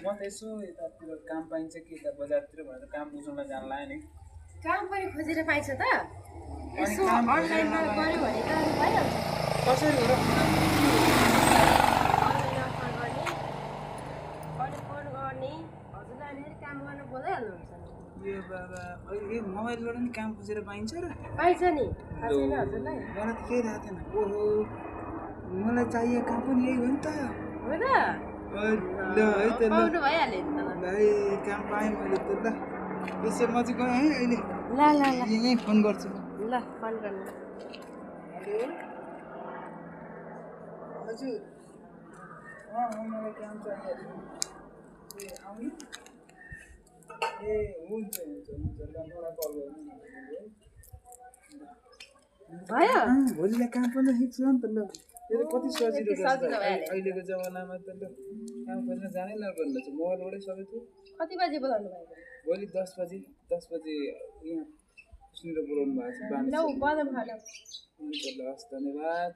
म त यसो यतातिर काम पाइन्छ कि यता बजारतिर भनेर काम बुझ्नलाई जान लाग्यो नि काम पनि खोजेर पाइन्छ त यसो अनलाइनमा गऱ्यो भने त भइहाल्छ कसरी हो र फोन गर्ने हजुरलाई फेरि काम गर्न बोलाइहाल्नुहुन्छ यो बाबा यो मोबाइलबाट नि काम खोजेर पाइन्छ र पाइन्छ नि थाहा छैन हजुरलाई मलाई त केही थाहा थिएन ओहो मलाई चाहिएको काम पनि यही हो नि त हो र ल है त ल पाउनु भइहाल्यो नि त भाइ काम पाएँ मैले त ल यसो म चाहिँ गएँ है अहिले ल ल ल यहीँ फोन गर्छु ल फोन गर्नु हेलो हजुर मलाई काम चाहिएको ए आउनु ए हुन्छ हुन्छ हुन्छ ल मलाई कल गर्नु भयो भोलिलाई काम पनि सिक्छु नि त ल यो त कति सजिलो रहेछ अहिलेको जमानामा त ल काम खोज्न जानै नपर्ने रहेछ मोबाइलबाटै सबै थियो कति बजी बोलाउनु भएको भोलि 10 बजे यहाँ सुनेर बोलाउनु भएको छ लौ बदम खानु हुन्छ ल हस् धन्यवाद